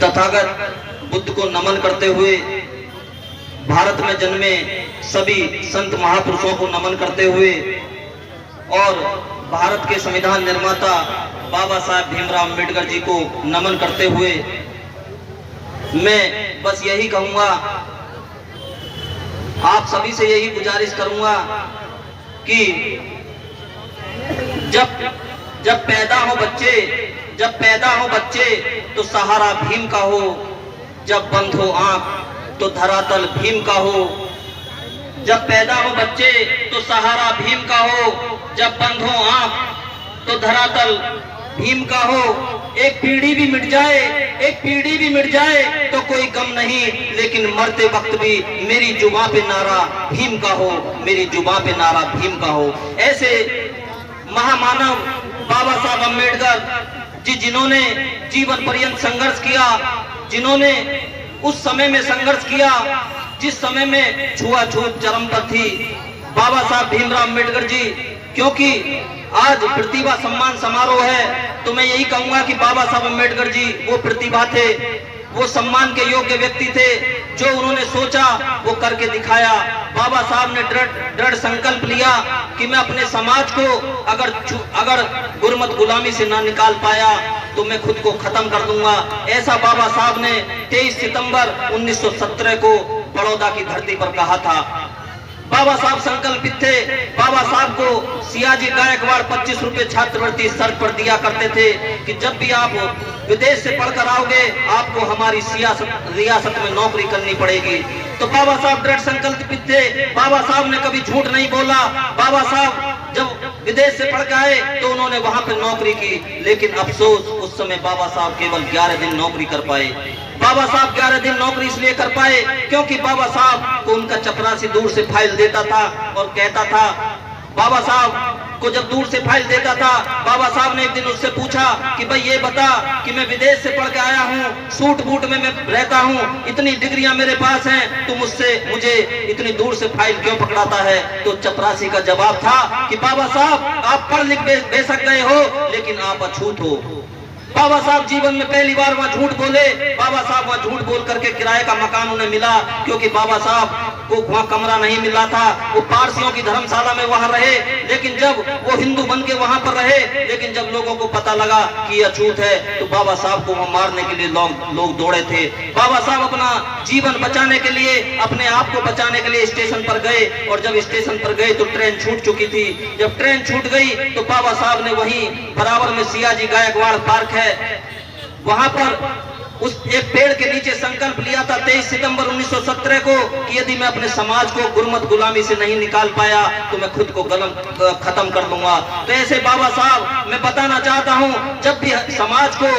तथागत बुद्ध को नमन करते हुए, भारत में जन्मे सभी संत महापुरुषों को नमन करते हुए और भारत के संविधान निर्माता बाबा साहेब भीमराव अम्बेडकर जी को नमन करते हुए मैं बस यही कहूंगा, आप सभी से यही गुजारिश करूंगा कि जब पैदा हो बच्चे तो सहारा भीम का हो, जब बंद हो आंख तो धरातल भीम का हो। जब पैदा हो बच्चे तो सहारा भीम का हो, जब बंद हो आंख तो धरातल भीम का हो। एक पीढ़ी भी मिट जाए तो कोई गम नहीं, लेकिन मरते वक्त भी मेरी जुबां पे नारा भीम का हो, मेरी जुबां पे नारा भीम का हो। ऐसे महामानव बाबा साहब अम्बेडकर जी, जिन्होंने जीवन पर्यंत संघर्ष किया, जिन्होंने उस समय में संघर्ष किया जिस समय में छुआछूत चरम पर थी, बाबा साहब भीमराव अम्बेडकर जी, क्योंकि आज प्रतिभा सम्मान समारोह है तो मैं यही कहूंगा कि बाबा साहब अम्बेडकर जी वो प्रतिभा थे, वो सम्मान के योग्य व्यक्ति थे। जो उन्होंने सोचा वो करके दिखाया। बाबा साहब ने दृढ़ संकल्प लिया कि मैं अपने समाज को अगर गुरमत गुलामी से ना निकाल पाया तो मैं खुद को खत्म कर दूंगा। ऐसा बाबा साहब ने 23 सितंबर 1917 को बड़ौदा की धरती पर कहा था। बाबा साहब संकल्पित थे। बाबा साहब को सियाजी गायकवाड़ 25 रुपए छात्रवृत्ति शर्त पर दिया करते थे कि जब भी आप विदेश से पढ़कर आओगे आपको हमारी रियासत में नौकरी करनी पड़ेगी। तो बाबा साहब दृढ़ संकल्पित थे। बाबा साहब ने कभी झूठ नहीं बोला। बाबा साहब जब विदेश से पढ़ के आए तो उन्होंने वहां पर नौकरी की, लेकिन अफसोस उस समय बाबा साहब केवल 11 दिन नौकरी कर पाए। बाबा साहब 11 दिन नौकरी इसलिए कर पाए क्योंकि बाबा साहब को उनका चपरासी दूर से फाइल देता था और कहता था, बाबा साहब को जब दूर से फाइल देता था, बाबा साहब ने एक दिन उससे पूछा कि भाई ये बता कि मैं विदेश से पढ़ के आया हूँ, सूट बूट में मैं रहता हूँ, इतनी डिग्रियां मेरे पास हैं, तो मुझे इतनी दूर से फाइल क्यों पकड़ाता है? तो चपरासी का जवाब था कि बाबा साहब आप पढ़ लिख बेशक गए हो लेकिन आप अछूत हो। बाबा साहब जीवन में पहली बार वहां झूठ बोले। बाबा साहब वहां झूठ बोल करके किराए का मकान उन्हें मिला, क्योंकि बाबा साहब को वहां कमरा नहीं मिला था। वो पारसियों की धर्मशाला में वहां रहे, लेकिन जब वो हिंदू बन के वहां पर रहे, लेकिन जब लोगों को पता लगा कि ये अछूत है तो बाबा साहब को वहां मारने के लिए लोग दौड़े थे। बाबा साहब अपना जीवन बचाने के लिए, अपने आप को बचाने के लिए स्टेशन पर गए, और जब स्टेशन पर गए तो ट्रेन छूट चुकी थी। जब ट्रेन छूट गई तो बाबा साहब ने वहीं बराबर में सियाजी गायकवाड़ पार्क है, वहां पर उस एक पेड़ के नीचे संकल्प लिया था 23 सितंबर 1917 को कि यदि मैं अपने समाज को गुरमत गुलामी से नहीं निकाल पाया तो मैं खुद को खत्म कर दूंगा। तो ऐसे बाबा साहब मैं बताना चाहता हूं, जब भी समाज को,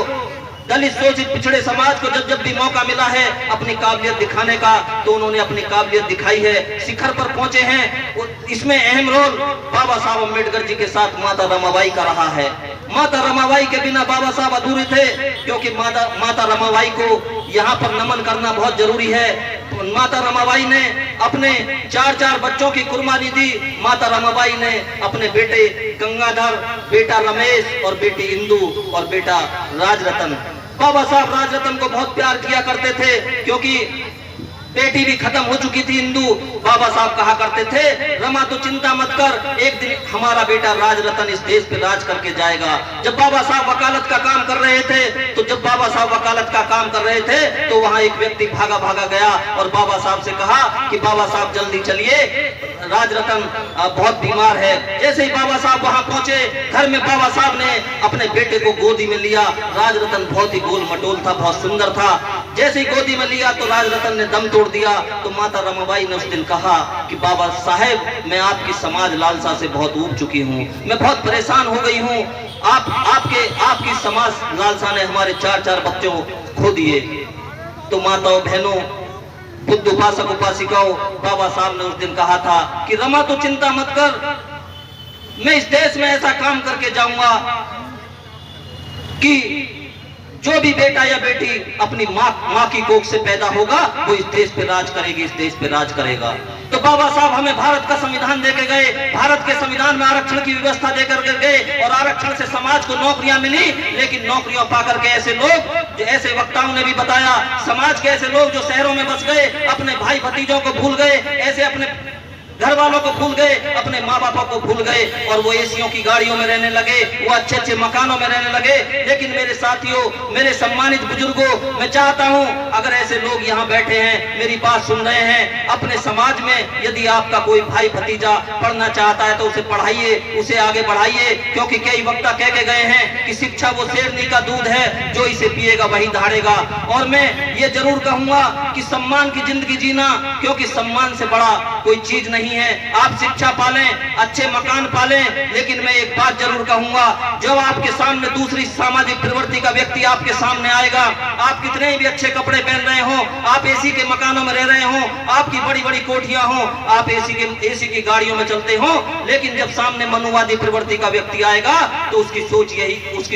दलित शोषित पिछड़े समाज को जब भी मौका मिला है अपनी काबिलियत दिखाने का, तो उन्होंने अपनी काबिलियत दिखाई है, शिखर पर पहुंचे हैं। इसमें अहम रोल बाबा साहब अम्बेडकर जी के साथ माता रमाबाई का रहा है। माता रमाबाई के बिना बाबा साहब अधूरे थे, क्योंकि माता रमाबाई को यहाँ पर नमन करना बहुत जरूरी है। माता रमाबाई ने अपने 4 बच्चों की कुर्बानी दी। माता रमाबाई ने अपने बेटे गंगाधर, बेटा रमेश और बेटी इंदु और बेटा राजरतन, बाबा साहब राजरतन को बहुत प्यार किया करते थे, क्योंकि बेटी भी खत्म हो चुकी थी इंदु। बाबा साहब कहा करते थे, रमा तो चिंता मत कर, एक दिन हमारा बेटा राजरतन इस देश पे राज करके जाएगा। जब बाबा साहब वकालत का काम कर रहे थे, तो वहां एक व्यक्ति भागा गया और बाबा साहब से कहा कि बाबा साहब जल्दी चलिए, राजरतन बहुत बीमार है। जैसे ही बाबा साहब वहां पहुंचे, घर में बाबा साहब ने अपने बेटे को गोदी में लिया। राजरतन बहुत ही गोल मटोल था, बहुत सुंदर था। जैसे ही गोदी में लिया तो राजरतन ने दम तोड़ दिया। तो माता रमाबाई ने उस दिन कहा कि बाबा साहेब मैं आपकी समाज लालसा से बहुत ऊब चुकी हूँ, मैं बहुत परेशान हो गई हूँ। आपकी समाज लालसा ने हमारे 4 बच्चों खो दिए। तो माताओं बहनों, बुद्ध उपासक उपासिकाओं, बाबा साहब ने उस दिन कहा था कि रमा तो चिंता मत कर, मैं इस देश में ऐसा काम करके जाऊंगा कि जो भी बेटा या बेटी अपनी माँ की कोख से पैदा होगा वो इस देश पे राज करेगी, इस देश पे राज करेगा। तो बाबा साहब हमें भारत का संविधान देके गए, भारत के संविधान में आरक्षण की व्यवस्था देकर गए और आरक्षण से समाज को नौकरियां मिली। लेकिन नौकरियां पाकर के ऐसे लोग, जो ऐसे वक्ताओं ने भी बताया, समाज के ऐसे लोग जो शहरों में बस गए, अपने भाई भतीजों को भूल गए, ऐसे अपने घर वालों को भूल गए, अपने माँ बापों को भूल गए और वो एसियों की गाड़ियों में रहने लगे, वो अच्छे अच्छे मकानों में रहने लगे। लेकिन मेरे साथियों, मेरे सम्मानित बुजुर्गों, मैं चाहता हूं अगर ऐसे लोग यहाँ बैठे हैं, मेरी बात सुन रहे हैं, अपने समाज में यदि आपका कोई भाई भतीजा पढ़ना चाहता है तो उसे पढ़ाइए, उसे आगे बढ़ाइए। क्योंकि कई वक्ता कह के गए हैं कि शिक्षा वो शेरनी का दूध है, जो इसे पिएगा वही दहाड़ेगा। और मैं ये जरूर कहूंगा कि सम्मान की जिंदगी जीना, क्योंकि सम्मान से बड़ा कोई चीज नहीं है। आप शिक्षा पालें, अच्छे मकान पालें, लेकिन मैं एक बात जरूर कहूंगा, जब आपके सामने दूसरी सामाजिक प्रवृत्ति का व्यक्ति आपके सामने आएगा, आप कितने भी अच्छे कपड़े पहन रहे हो, आप एसी के मकानों में रह रहे हो, आपकी बड़ी बड़ी कोठियां हो, आप एसी की गाड़ियों में चलते हो, लेकिन जब सामने मनुवादी प्रवृत्ति का व्यक्ति आएगा तो उसकी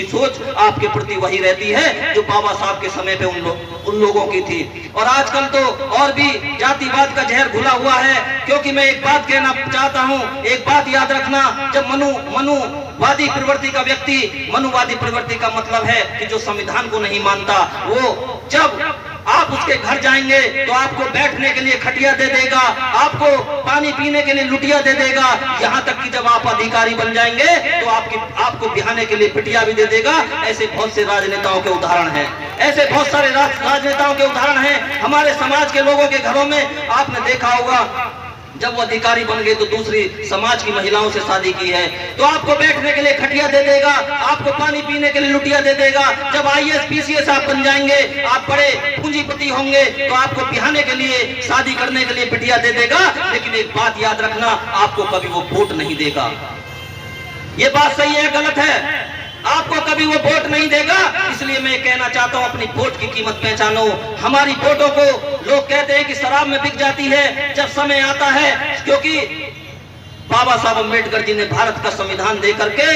सोच आपके प्रति वही रहती है जो बाबा साहब के समय पे उन लोगों की थी। और आजकल तो और भी जातिवाद का जहर घुला हुआ है। क्योंकि मैं एक बात कहना चाहता हूं, एक बात याद रखना, जब मनुवादी प्रवृत्ति का व्यक्ति, मनुवादी प्रवृत्ति का मतलब है कि जो संविधान को नहीं मानता, वो जब आप उसके घर जाएंगे तो आपको बैठने के लिए खटिया दे देगा, आपको पानी पीने के लिए लुटिया दे देगा, यहाँ तक कि जब आप अधिकारी बन जाएंगे तो आपको बिहाने के लिए पिटिया भी दे देगा। ऐसे बहुत से राजनेताओं के उदाहरण हैं, ऐसे बहुत सारे राजनेताओं के उदाहरण हैं हमारे समाज के लोगों के घरों में। आपने देखा होगा, जब वो अधिकारी बन गए तो दूसरी समाज की महिलाओं से शादी की है, तो आपको बैठने के लिए खटिया दे देगा, आपको पानी पीने के लिए लुटिया दे देगा। जब IAS PCS आप बन जाएंगे, आप बड़े पूंजीपति होंगे, तो आपको बिहाने के लिए, शादी करने के लिए पिटिया दे देगा। लेकिन एक बात याद रखना, आपको कभी वो वोट नहीं देगा। ये बात सही है गलत है? आपको कभी वो वोट नहीं देगा। इसलिए मैं कहना चाहता हूं, अपनी वोट की कीमत पहचानो। हमारी वोटों को लोग कहते हैं कि शराब में बिक जाती है, जब समय आता है, क्योंकि बाबा साहब अम्बेडकर जी ने भारत का संविधान दे करके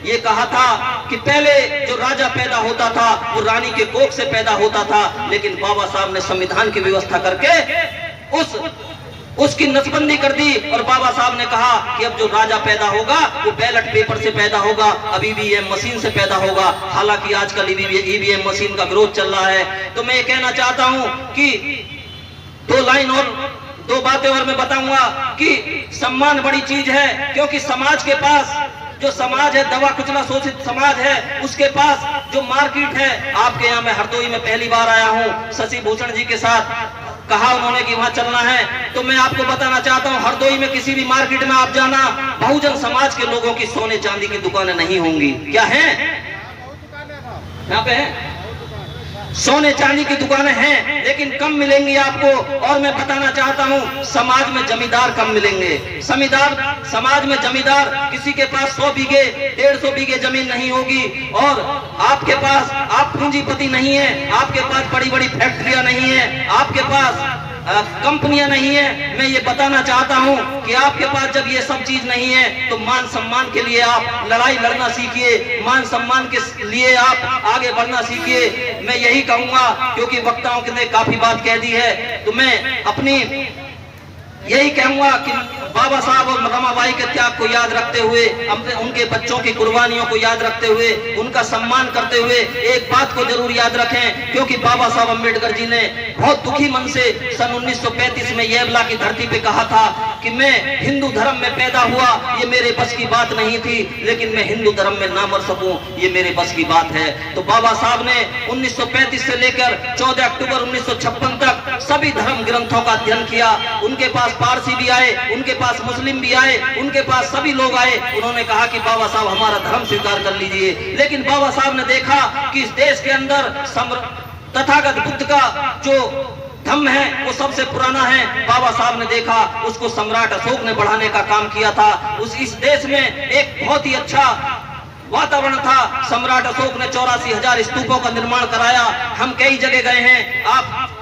ये कहा था कि पहले जो राजा पैदा होता था वो रानी के कोख से पैदा होता था, लेकिन बाबा साहब ने संविधान की व्यवस्था करके उसकी नसबंदी कर दी। और बाबा साहब ने कहा कि अब जो राजा पैदा होगा वो बैलेट पेपर से पैदा होगा, अब EVM मशीन से पैदा होगा। हालांकि आजकल EVM मशीन का विरोध चल रहा है। तो मैं ये कहना चाहता हूं कि दो बातें और मैं बताऊंगा कि सम्मान बड़ी चीज है, क्योंकि समाज के पास जो समाज है, दवा कुचला शोषित समाज है, उसके पास जो मार्केट है। आपके यहाँ मैं हरदोई में पहली बार आया हूँ, शशि भूषण जी के साथ कहा उन्होंने कि वहां चलना है, तो मैं आपको बताना चाहता हूं, हरदोई में किसी भी मार्केट में आप जाना, बहुजन समाज के लोगों की सोने चांदी की दुकानें नहीं होंगी। क्या है? यहाँ पे है सोने चांदी की दुकानें हैं, लेकिन कम मिलेंगी आपको। और मैं बताना चाहता हूं, समाज में जमींदार कम मिलेंगे। समाज में जमींदार, किसी के पास 100 बीघे 150 बीघे जमीन नहीं होगी, और आपके पास, आप पूंजीपति नहीं है, आपके पास बड़ी बड़ी फैक्ट्रियां नहीं है, आपके पास कंपनियां नहीं है। मैं ये बताना चाहता हूं कि आपके पास जब ये सब चीज नहीं है तो मान सम्मान के लिए आप लड़ाई लड़ना सीखिए, मान सम्मान के लिए आप आगे बढ़ना सीखिए। मैं यही कहूंगा, क्योंकि वक्ताओं ने काफी बात कह दी है, तो मैं अपनी यही कहूंगा कि बाबा साहब और रमाबाई के त्याग को याद रखते हुए, उनके बच्चों की कुर्बानियों को याद रखते हुए, उनका सम्मान करते हुए एक बात को जरूर याद रखें, क्योंकि बाबा साहब अम्बेडकर जी ने बहुत दुखी मन से सन 1935 में येवला की धरती पे कहा था कि मैं हिंदू धर्म में पैदा हुआ, ये मेरे बस की बात नहीं थी, लेकिन मैं हिंदू धर्म में ना मर सकूं, ये मेरे बस की बात है। तो बाबा साहब ने 1935 से लेकर 14 अक्टूबर 1956 तक सभी धर्म ग्रंथों का अध्ययन किया। उनके पास पारसी भी आए, उनके पास मुस्लिम भी आए, उनके पास सभी लोग आए। उन्होंने कहा कि बाबा साहब हमारा धर्म स्वीकार कर लीजिए। लेकिन बाबा साहब ने देखा कि इस देश के अंदर तथागत बुद्ध का जो धम्म है वो सबसे पुराना है। बाबा साहब ने देखा, उसको सम्राट अशोक ने बढ़ाने का काम किया था। इस देश में एक बहुत ही अच्छा वातावरण था। सम्राट अशोक ने 84,000 स्तूपों का निर्माण कराया। हम कई जगह गए हैं, आप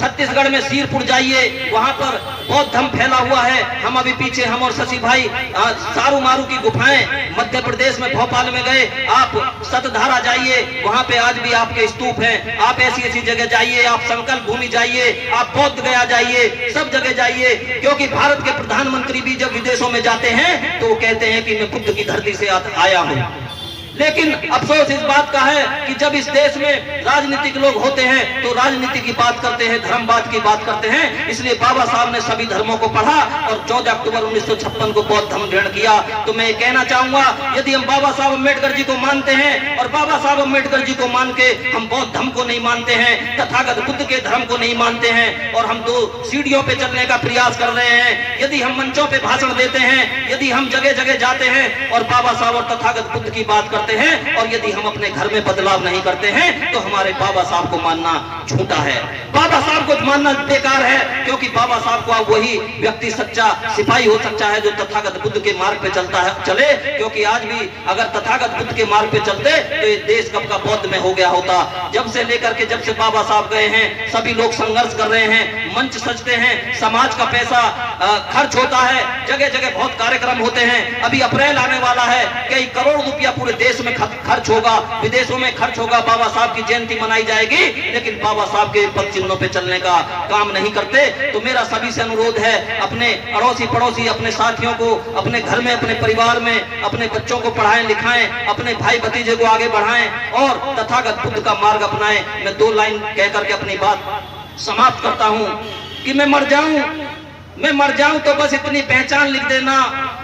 छत्तीसगढ़ में सीरपुर जाइए, वहां पर बौद्ध धर्म फैला हुआ है। हम अभी पीछे, हम और शशि भाई सारू मारू की गुफाएं मध्य प्रदेश में भोपाल में गए। आप सतधारा जाइए, वहां पे आज भी आपके स्तूप हैं। आप ऐसी ऐसी जगह जाइए, आप संकल्प भूमि जाइए, आप बौद्ध गया जाइए, सब जगह जाइए। क्योंकि भारत के प्रधानमंत्री भी जब विदेशों में जाते हैं तो वो कहते हैं कि मैं बुद्ध की धरती से आया हूं। लेकिन अफसोस इस बात का है कि जब इस देश में राजनीतिक लोग होते हैं तो राजनीति की बात करते हैं, धर्मवाद की बात करते हैं। इसलिए बाबा साहब ने सभी धर्मों को पढ़ा और 14 अक्टूबर 1956 को बौद्ध धर्म ग्रहण किया। तो मैं कहना चाहूंगा, यदि हम बाबा साहब अम्बेडकर जी को मानते हैं और बाबा साहब अम्बेडकर जी को मान के हम बौद्ध धर्म को नहीं मानते हैं, तथागत बुद्ध के धर्म को नहीं मानते हैं और हम 2 सीढ़ियों पे चलने का प्रयास कर रहे हैं, यदि हम मंचों पे भाषण देते हैं, यदि हम जगह जगह जाते हैं और बाबा साहब और तथागत बुद्ध की बात करते हैं और यदि हम अपने घर में बदलाव नहीं करते हैं तो हमारे बाबा साहब को मानना झूठा है। बाबा साहब को मानना बेकार है, क्योंकि बाबा साहब को वही व्यक्ति सच्चा सिपाही हो सकता है जो तथागत बुद्ध के मार्ग पे चले। क्योंकि आज भी अगर तथागत बुद्ध के मार्ग पे चलते तो ये देश कब का बौद्ध में हो गया होता। जब से लेकर के जब से बाबा साहब गए हैं सभी लोग संघर्ष कर रहे हैं, मंच सजते हैं, समाज का पैसा खर्च होता है, जगह जगह बहुत कार्यक्रम होते हैं। अभी अप्रैल आने वाला है, कई करोड़ रुपया पूरे देश में खर्च होगा, विदेशों में खर्च होगा, बाबा साहब की जयंती मनाई जाएगी, लेकिन बाबा साहब के पद चिन्हों पे चलने का काम नहीं करते। तो मेरा सभी से अनुरोध है, अपने अड़ोसी पड़ोसी, अपने साथियों को अपने घर में, अपने परिवार में, अपने बच्चों को पढ़ाएं लिखाएं, अपने भाई भतीजे को आगे बढ़ाएं और तथागत बुद्ध का मार्ग अपनाएं। मैं 2 लाइन कहकर के अपनी बात समाप्त करता हूं कि मैं मर जाऊं तो बस इतनी पहचान लिख देना,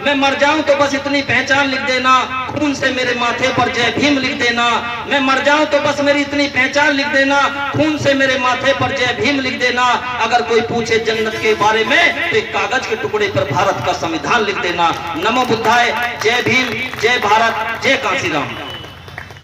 मैं मर जाऊं तो बस इतनी पहचान लिख देना, खून से मेरे माथे पर जय भीम लिख देना। मैं मर जाऊं तो बस मेरी इतनी पहचान लिख देना, खून से मेरे माथे पर जय भीम लिख देना। अगर कोई पूछे जन्नत के बारे में तो एक कागज के टुकड़े पर भारत का संविधान लिख देना। नमो बुद्धाय, जय भीम, जय भारत, जय कांशीराम।